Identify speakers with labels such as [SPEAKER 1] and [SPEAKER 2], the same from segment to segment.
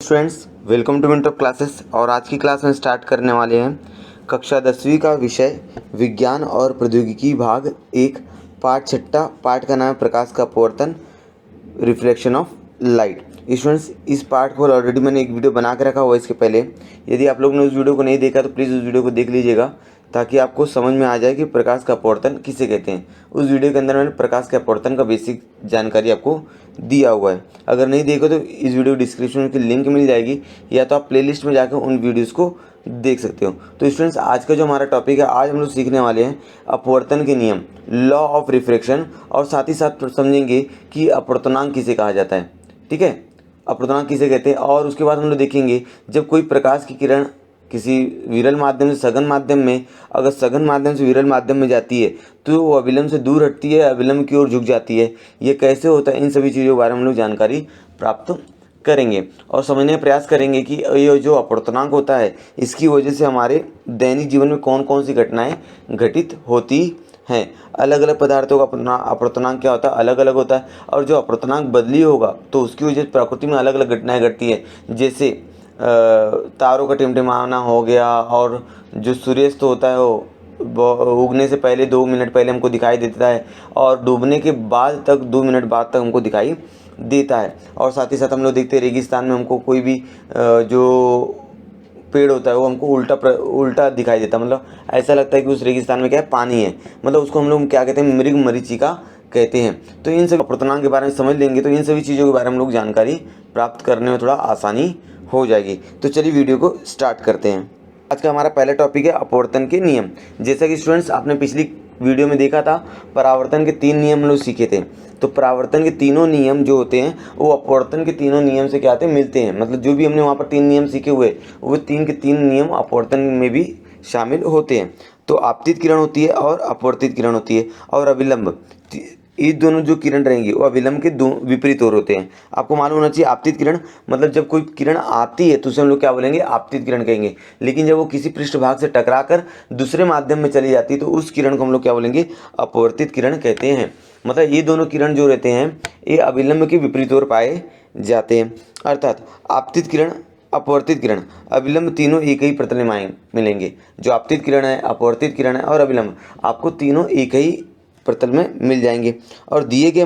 [SPEAKER 1] Students, welcome to minute of classes. और आज की क्लास में स्टार्ट करने वाले हैं कक्षा 10वीं का विषय विज्ञान और प्रौद्योगिकी भाग 1 पाठ 6। पाठ का नाम है प्रकाश का अपवर्तन, रिफ्लेक्शन ऑफ लाइट। स्टूडेंट्स, इस पाठ को ऑलरेडी मैंने एक वीडियो बना के रखा हुआ है इसके पहले। यदि आप लोग ने उस वीडियो को नहीं देखा तो प्लीज़ उस वीडियो को देख लीजिएगा ताकि आपको समझ में आ जाए कि प्रकाश का अपवर्तन किसे कहते हैं। उस वीडियो के अंदर मैंने प्रकाश के अपवर्तन का बेसिक जानकारी आपको दिया हुआ है। अगर नहीं देखो तो इस वीडियो डिस्क्रिप्शन की लिंक मिल जाएगी, या तो आप प्लेलिस्ट में जाकर उन वीडियोज़ को देख सकते हो। तो स्टूडेंट्स, आज का जो हमारा टॉपिक है, आज हम लोग सीखने वाले हैं अपवर्तन के नियम, लॉ ऑफ रिफ्रैक्शन, और साथ ही साथ समझेंगे कि अपवर्तनांक किसे कहा जाता है। ठीक है, अपवर्तनांक किसे कहते हैं। और उसके बाद हम लोग देखेंगे जब कोई प्रकाश की किरण किसी विरल माध्यम से सघन माध्यम में, अगर सघन माध्यम से विरल माध्यम में जाती है तो वो अविलंब से दूर हटती है, अविलंब की ओर झुक जाती है। ये कैसे होता है, इन सभी चीज़ों के बारे में हम लोग जानकारी प्राप्त करेंगे और समझने का प्रयास करेंगे कि ये जो अपवर्तनांक होता है इसकी वजह से हमारे दैनिक जीवन में कौन कौन सी घटनाएं घटित होती हैं। अलग अलग पदार्थों का अपवर्तनांक क्या होता है, अलग अलग होता है। और जो अपवर्तनांक बदली होगा तो उसकी वजह से प्रकृति में अलग अलग घटनाएं घटती है, जैसे तारों का टिमटिमाना हो गया, और जो सूर्यास्त होता है वो उगने से पहले 2 मिनट पहले हमको दिखाई देता है, और डूबने के बाद तक 2 मिनट बाद तक हमको दिखाई देता है। और साथ ही साथ हम लोग देखते हैं रेगिस्तान में हमको कोई भी जो पेड़ होता है वो हमको उल्टा दिखाई देता है, मतलब ऐसा लगता है कि उस रेगिस्तान में क्या है, पानी है। मतलब उसको हम लोग क्या कहते हैं, मृग मरीचिका कहते हैं। तो इन सभी अपवर्तनांक के बारे में समझ लेंगे तो इन सभी चीज़ों के बारे में हम लोग जानकारी प्राप्त करने में थोड़ा आसानी हो जाएगी। तो चलिए वीडियो को स्टार्ट करते हैं। आज का हमारा पहला टॉपिक है अपवर्तन के नियम। जैसा कि स्टूडेंट्स आपने पिछली वीडियो में देखा था, परावर्तन के 3 नियम हम लोग सीखे थे। तो परावर्तन के तीनों नियम जो होते हैं वो अपवर्तन के तीनों नियम से क्या आते हैं, मिलते हैं। मतलब जो भी हमने वहाँ पर 3 नियम सीखे हुए वो 3 के 3 नियम अपवर्तन में भी शामिल होते हैं। तो आपतित किरण होती है और अपवर्तित किरण होती है, और अविलंब। ये दोनों जो किरण रहेंगी वो अविलंब के दो विपरीत ओर होते हैं। आपको मालूम होना चाहिए आपतित किरण मतलब जब कोई किरण आती है तो उसे हम लोग क्या बोलेंगे, आपतित किरण कहेंगे। लेकिन जब वो किसी पृष्ठभाग से टकराकर दूसरे माध्यम में चली जाती है तो उस किरण को हम लोग क्या बोलेंगे, अपवर्तित किरण कहते हैं। मतलब ये दोनों किरण जो रहते हैं ये अविलंब के विपरीत ओर पाए जाते हैं। अर्थात आपतित किरण, अपवर्तित किरण, अविलंब तीनों एक ही प्रतल में मिलेंगे। जो आपतित किरण है, अपवर्तित किरण है और अविलंब, आपको तीनों एक ही प्रतल में मिल जाएंगे। और दिए गए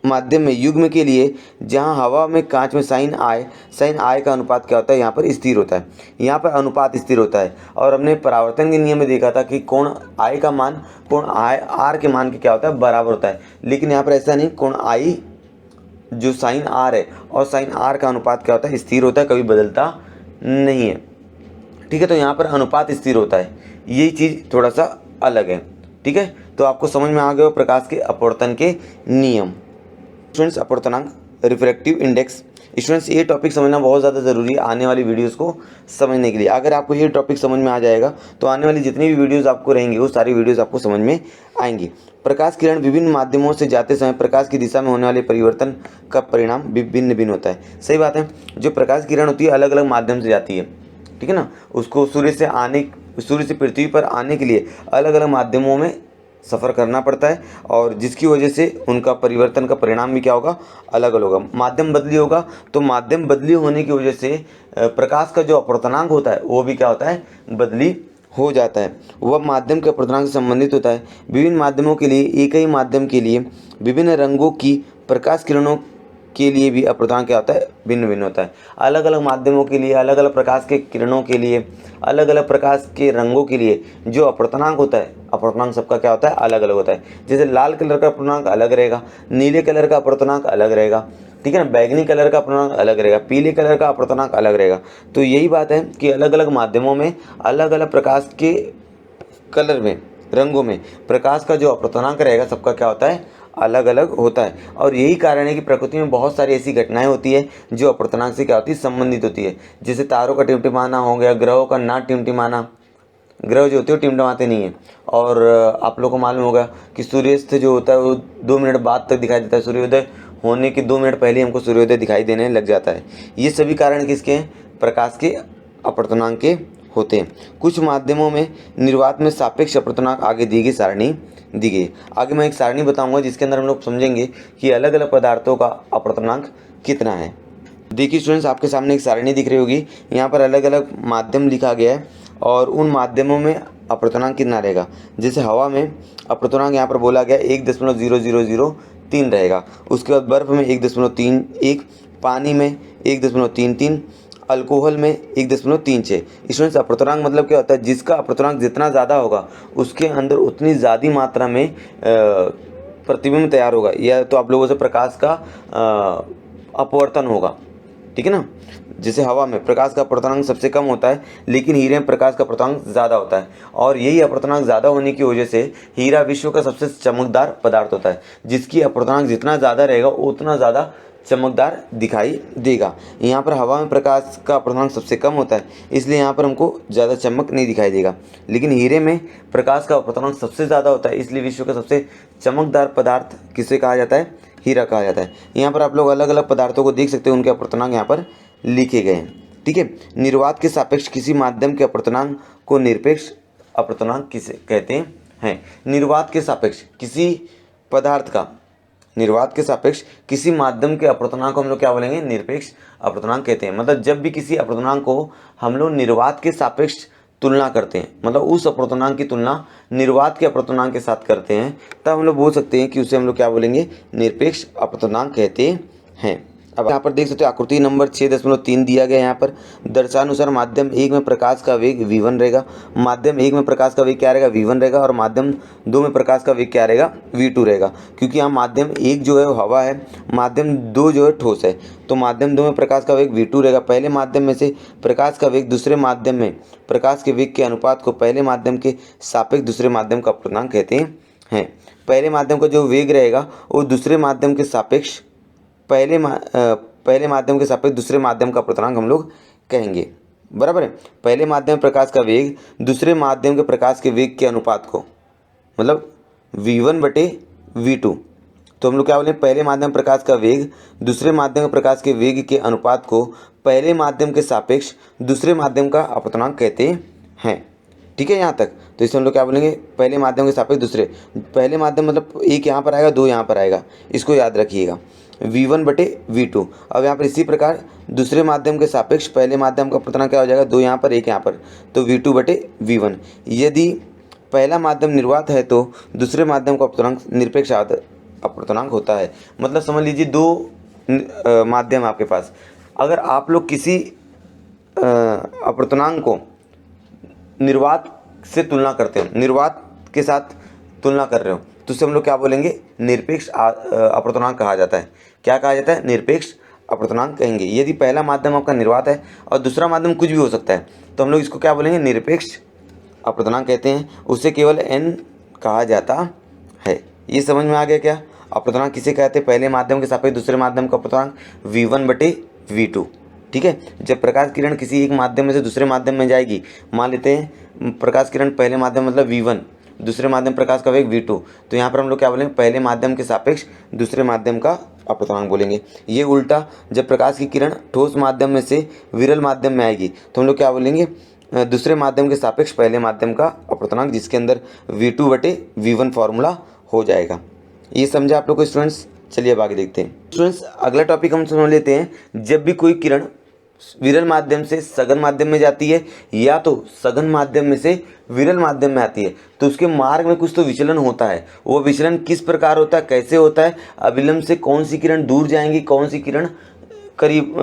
[SPEAKER 1] माध्यम में युग्म के लिए जहां हवा में कांच में साइन आय का अनुपात क्या होता है, यहाँ पर स्थिर होता है। यहाँ पर अनुपात स्थिर होता है। और हमने परावर्तन के नियम में देखा था कि कोण आई का मान कोण आई आर के मान के क्या होता है, बराबर होता है। लेकिन यहाँ पर ऐसा नहीं, कोण आई जो साइन आर है और साइन आर का अनुपात क्या होता है, स्थिर होता है, कभी बदलता नहीं है। ठीक है, तो यहाँ पर अनुपात स्थिर होता है, यही चीज़ थोड़ा सा अलग है। ठीक है, तो आपको समझ में आ गया प्रकाश के अपवर्तन के नियम। स्टूडेंट्स, अपवर्तनांक, रिफ्रैक्टिव इंडेक्स। स्टूडेंट्स, ये टॉपिक समझना बहुत ज़्यादा ज़रूरी है आने वाली वीडियोस को समझने के लिए। अगर आपको ये टॉपिक समझ में आ जाएगा तो आने वाली जितनी भी वीडियोस आपको रहेंगी वो सारी वीडियोस आपको समझ में आएंगी। प्रकाश किरण विभिन्न माध्यमों से जाते समय प्रकाश की दिशा में होने वाले परिवर्तन का परिणाम भिन्न भिन्न होता है। सही बात है, जो प्रकाश किरण होती है अलग अलग माध्यम से जाती है। ठीक है ना, उसको सूर्य से पृथ्वी पर आने के लिए अलग अलग माध्यमों में सफ़र करना पड़ता है, और जिसकी वजह से उनका परिवर्तन का परिणाम भी क्या होगा, अलग अलग होगा। माध्यम बदली होगा तो माध्यम बदली होने की वजह से प्रकाश का जो अपवर्तनांक होता है वो भी क्या होता है, बदली हो जाता है। वह माध्यम के अपवर्तनांक से संबंधित होता है। विभिन्न माध्यमों के लिए एक ही माध्यम के लिए विभिन्न रंगों की प्रकाश किरणों के लिए भी अपवर्तनांक क्या होता है, भिन्न भिन्न होता है। अलग अलग माध्यमों के लिए, अलग अलग प्रकाश के किरणों के लिए, अलग अलग प्रकाश के रंगों के लिए जो अपवर्तनांक होता है, अपवर्तनांक सबका क्या होता है, अलग अलग होता है। जैसे लाल कलर का अपवर्तनांक अलग रहेगा, नीले कलर का अपवर्तनांक अलग रहेगा, ठीक है ना, बैंगनी कलर का अपवर्तनांक अलग रहेगा, पीले कलर का अपवर्तनांक अलग रहेगा। तो यही बात है कि अलग अलग माध्यमों में अलग अलग प्रकाश के कलर में, रंगों में प्रकाश का जो अपवर्तनांक रहेगा सबका क्या होता है, अलग अलग होता है। और यही कारण है कि प्रकृति में बहुत सारी ऐसी घटनाएं होती है जो अपवर्तनांक से क्या होती है, संबंधित होती है। जैसे तारों का टिमटिमाना हो गया, ग्रहों का ना टिमटिमाना, ग्रह जो होते हैं वो टिमटिमाते नहीं है। और आप लोगों को मालूम होगा कि सूर्यास्त जो होता है वो 2 मिनट बाद तक दिखाई देता है, सूर्योदय होने के 2 मिनट पहले हमको सूर्योदय दिखाई देने लग जाता है। ये सभी कारण किसके हैं, प्रकाश के अपवर्तनांक के होते हैं। कुछ माध्यमों में निर्वात में सापेक्ष अपवर्तनांक आगे दी गई सारणी दी गई। आगे मैं एक सारणी बताऊंगा जिसके अंदर हम लोग समझेंगे कि अलग अलग पदार्थों का अपवर्तनांक कितना है। देखिए स्टूडेंट्स, आपके सामने एक सारणी दिख रही होगी। यहाँ पर अलग अलग माध्यम लिखा गया है और उन माध्यमों में अपवर्तनांक कितना रहेगा। जैसे हवा में अपवर्तनांक यहाँ पर बोला गया 1.0003 रहेगा। उसके बाद बर्फ़ में 1.31, पानी में 1.33, अल्कोहल में 1.36। स्टूडेंट्स, अपवर्तनांक मतलब क्या होता है? जिसका अपवर्तनांक जितना ज़्यादा होगा उसके अंदर उतनी ज़्यादा मात्रा में प्रतिबिंब तैयार होगा, या तो आप लोगों से प्रकाश का अपवर्तन होगा। ठीक है ना। जैसे हवा में प्रकाश का अपवर्तनांक सबसे कम होता है, लेकिन हीरे में प्रकाश का अपवर्तनांक ज़्यादा होता है, और यही अपवर्तनांक ज़्यादा होने की वजह से हीरा विश्व का सबसे चमकदार पदार्थ होता है। जिसकी अपवर्तनांक जितना ज़्यादा रहेगा उतना ज़्यादा चमकदार दिखाई देगा। यहाँ पर हवा में प्रकाश का अपवर्तनांक सबसे कम होता है, इसलिए यहाँ पर हमको ज़्यादा चमक नहीं दिखाई देगा। लेकिन हीरे में प्रकाश का अपवर्तनांक सबसे ज़्यादा होता है, इसलिए विश्व का सबसे चमकदार पदार्थ किसे कहा जाता है? हीरा कहा जाता है। यहाँ पर आप लोग अलग अलग पदार्थों को देख सकते हो, उनके अपवर्तनांक यहाँ पर लिखे गए हैं। ठीक है। निर्वात के सापेक्ष किसी माध्यम के अपवर्तनांक को निरपेक्ष अपवर्तनांक किसे कहते हैं? निर्वात के सापेक्ष किसी पदार्थ का, निर्वात के सापेक्ष किसी माध्यम के अपवर्तनांक को हम लोग क्या बोलेंगे? निरपेक्ष अपवर्तनांक कहते हैं। मतलब जब भी किसी अपवर्तनांक को हम लोग निर्वात के सापेक्ष तुलना करते हैं, मतलब उस अपवर्तनांक की तुलना निर्वात के अपवर्तनांक के साथ करते हैं, तब हम लोग बोल सकते हैं कि उसे हम लोग क्या बोलेंगे? निरपेक्ष अपवर्तनांक कहते हैं। अब यहाँ पर देख सकते हो आकृति नंबर 6.3 दिया गया है। यहाँ पर दर्शानुसार माध्यम 1 में प्रकाश का वेग v1 रहेगा, माध्यम 1 में प्रकाश का वेग क्या रहेगा? v1 रहेगा, और माध्यम 2 में प्रकाश का वेग क्या रहेगा? v2 रहेगा। क्योंकि यहाँ माध्यम 1 जो है वो हवा है, माध्यम 2 जो है ठोस है, तो माध्यम 2 में प्रकाश का वेग v2 रहेगा। पहले माध्यम में से प्रकाश का वेग दूसरे माध्यम में प्रकाश के वेग के अनुपात को पहले माध्यम के सापेक्ष दूसरे माध्यम का अपवर्तनांक कहते हैं। पहले माध्यम का जो वेग रहेगा वो दूसरे माध्यम के सापेक्ष पहले माध्यम के सापेक्ष दूसरे माध्यम का अपवर्तनांक हम लोग कहेंगे। बराबर है। पहले माध्यम में प्रकाश का वेग दूसरे माध्यम के प्रकाश के वेग के अनुपात को, मतलब v1/v2, तो हम लोग क्या बोलें? पहले माध्यम प्रकाश का वेग दूसरे माध्यम के प्रकाश के वेग के अनुपात को पहले माध्यम के सापेक्ष दूसरे माध्यम का अपवर्तनांक कहते हैं। ठीक है यहाँ तक। तो इसे हम लोग क्या बोलेंगे? पहले माध्यम के सापेक्ष दूसरे, पहले माध्यम मतलब 1 यहाँ पर आएगा, 2 यहाँ पर आएगा, इसको याद रखिएगा, v1/v2। अब यहाँ पर इसी प्रकार दूसरे माध्यम के सापेक्ष पहले माध्यम का अपवर्तनांक क्या हो जाएगा? 2 यहाँ पर, 1 यहाँ पर, तो v2/v1। यदि पहला माध्यम निर्वात है तो दूसरे माध्यम का अपवर्तनांक निरपेक्ष अपवर्तनांक होता है। मतलब समझ लीजिए 2 माध्यम आपके पास, अगर आप लोग किसी अपवर्तनांक को निर्वात से तुलना करते हो, निर्वात के साथ तुलना कर रहे हो, तो उसे हम लोग क्या बोलेंगे? निरपेक्ष अपवर्तनांक कहा जाता है। क्या कहा जाता है? निरपेक्ष अपवर्तनांक कहेंगे। यदि पहला माध्यम आपका निर्वात है और दूसरा माध्यम कुछ भी हो सकता है, तो हम लोग इसको क्या बोलेंगे? निरपेक्ष अपवर्तनांक कहते हैं। उससे केवल n कहा जाता है। ये समझ में आ गया क्या? अपवर्तनांक किसे कहते हैं? पहले माध्यम के सापेक्ष दूसरे माध्यम का अपवर्तनांक v1/v2। ठीक है। जब प्रकाश किरण किसी एक माध्यम में से दूसरे माध्यम में जाएगी, मान लेते हैं प्रकाश किरण पहले माध्यम मतलब v1, दूसरे माध्यम प्रकाश का वेग v2, तो यहाँ पर हम लोग क्या बोलेंगे? पहले माध्यम के सापेक्ष दूसरे माध्यम का अपवर्तनांक बोलेंगे। ये उल्टा, जब प्रकाश की किरण ठोस माध्यम में से विरल माध्यम में आएगी, तो हम लोग क्या बोलेंगे? दूसरे माध्यम के सापेक्ष पहले माध्यम का अपवर्तनांक, जिसके अंदर v2/v1 फॉर्मूला हो जाएगा। ये समझा आप लोग को स्टूडेंट्स? चलिए अब आगे देखते हैं। स्टूडेंट्स, अगला टॉपिक हम समझ लेते हैं। जब भी कोई किरण विरल माध्यम से सघन माध्यम में जाती है या तो सघन माध्यम में से विरल माध्यम में आती है, तो उसके मार्ग में कुछ तो विचलन होता है। वो विचलन किस प्रकार होता है, कैसे होता है? अविलंब से कौन सी किरण दूर जाएंगी, कौन सी किरण करीब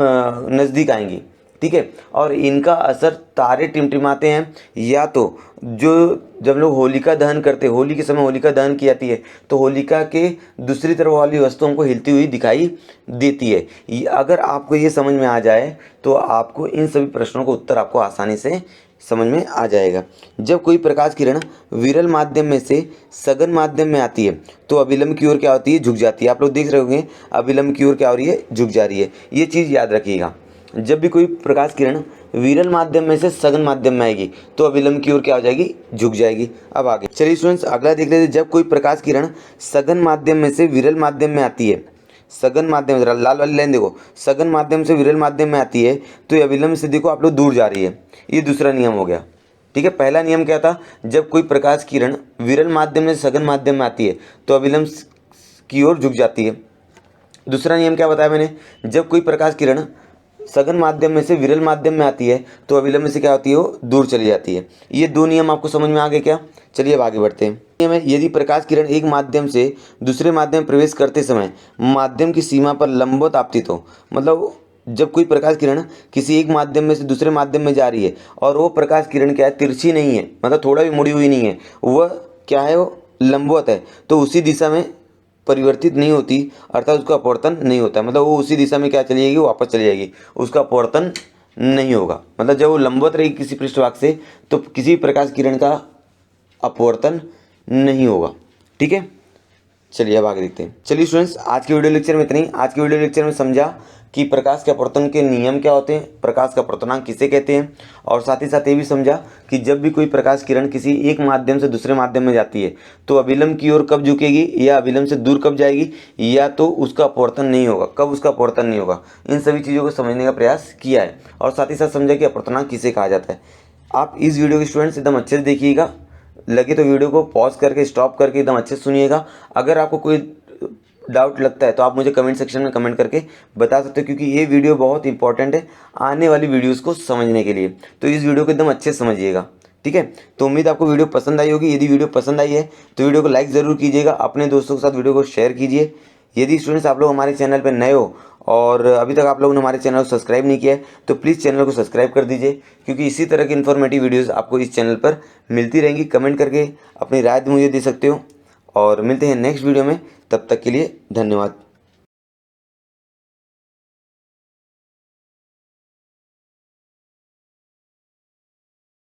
[SPEAKER 1] नज़दीक आएंगी। ठीक है। और इनका असर तारे टिमटिमाते हैं, या तो जो जब लोग होलिका दहन करते हैं, होली के समय होलिका दहन की जाती है, तो होलिका के दूसरी तरफ वाली वस्तु हमको हिलती हुई दिखाई देती है। अगर आपको ये समझ में आ जाए तो आपको इन सभी प्रश्नों का उत्तर आपको आसानी से समझ में आ जाएगा। जब कोई प्रकाश किरण विरल माध्यम में से सघन माध्यम में आती है तो अविलंब की ओर क्या होती है? झुक जाती है। आप लोग देख रहे होंगे अविलंब की ओर क्या हो रही है? झुक जा रही है। ये चीज़ याद रखिएगा। जब भी कोई प्रकाश किरण विरल माध्यम में से सघन माध्यम में आएगी तो अविलंब की ओर क्या हो जाएगी? झुक जाएगी। अब आगे चलिए स्टूडेंट्स, अगला देख लेते हैं। जब कोई प्रकाश किरण सघन माध्यम में से विरल माध्यम में आती है, सघन माध्यम, जरा लाल वाली लाइन देखो, सघन माध्यम से विरल माध्यम में आती है तो ये अविलंब से देखो आप लोग दूर जा रही है। ये दूसरा नियम हो गया। ठीक है। पहला नियम क्या था? जब कोई प्रकाश किरण विरल माध्यम में से सघन माध्यम में आती है तो अविलंब की ओर झुक जाती है। दूसरा नियम क्या बताया मैंने? जब कोई प्रकाश किरण सघन माध्यम में से विरल माध्यम में आती है तो अविलंब में से क्या होती है, वो दूर चली जाती है। ये दो नियम आपको समझ में आ गए क्या? चलिए अब आगे बढ़ते हैं। नियम है, यदि प्रकाश किरण एक माध्यम से दूसरे माध्यम में प्रवेश करते समय माध्यम की सीमा पर लंबवत आपतित हो, मतलब जब कोई प्रकाश किरण किसी एक माध्यम में से दूसरे माध्यम में जा रही है और वो प्रकाश किरण क्या है, तिरछी नहीं है, मतलब थोड़ा भी मुड़ी हुई नहीं है, वह क्या है, वो लंबवत है, तो उसी दिशा में परिवर्तित नहीं होती, अर्थात उसका अपवर्तन नहीं होता, मतलब वो उसी दिशा में क्या चली जाएगी, वापस चली जाएगी, उसका अपवर्तन नहीं होगा। मतलब जब वो लंबवत रहेगी किसी पृष्ठभाग से तो किसी प्रकाश किरण का अपवर्तन नहीं होगा। ठीक है, चलिए अब आगे देखते हैं। चलिए स्टूडेंट्स, आज के वीडियो लेक्चर में इतना ही। आज के वीडियो लेक्चर में समझा कि प्रकाश के अपवर्तन के नियम क्या होते हैं, प्रकाश का अपवर्तनांक किसे कहते हैं, और साथ ही साथ ये भी समझा कि जब भी कोई प्रकाश किरण किसी एक माध्यम से दूसरे माध्यम में जाती है तो अविलंब की ओर कब झुकेगी या अविलंब से दूर कब जाएगी, या तो उसका अपवर्तन नहीं होगा, कब उसका अपवर्तन नहीं होगा। इन सभी चीज़ों को समझने का प्रयास किया है और साथ ही साथ समझा कि अपवर्तनांक किसे कहा जाता है। आप इस वीडियो के स्टूडेंट्स एकदम अच्छे से देखिएगा, लगे तो वीडियो को पॉज करके स्टॉप करके एकदम अच्छे से सुनिएगा। अगर आपको कोई डाउट लगता है तो आप मुझे कमेंट सेक्शन में कमेंट करके बता सकते हो, क्योंकि ये वीडियो बहुत इंपॉर्टेंट है आने वाली वीडियोस को समझने के लिए। तो इस वीडियो को एकदम अच्छे से समझिएगा। ठीक है, तो उम्मीद आपको वीडियो पसंद आई होगी। यदि वीडियो पसंद आई है तो वीडियो को लाइक ज़रूर कीजिएगा, अपने दोस्तों के साथ वीडियो को शेयर कीजिए। यदि स्टूडेंट्स आप लोग हमारे चैनल पर नए हो और अभी तक आप लोगों ने हमारे चैनल को सब्सक्राइब नहीं किया है तो प्लीज़ चैनल को सब्सक्राइब कर दीजिए, क्योंकि इसी तरह की इन्फॉर्मेटिव वीडियोस आपको इस चैनल पर मिलती रहेंगी। कमेंट करके अपनी राय मुझे दे सकते हो और मिलते हैं नेक्स्ट वीडियो में। तब तक के लिए धन्यवाद।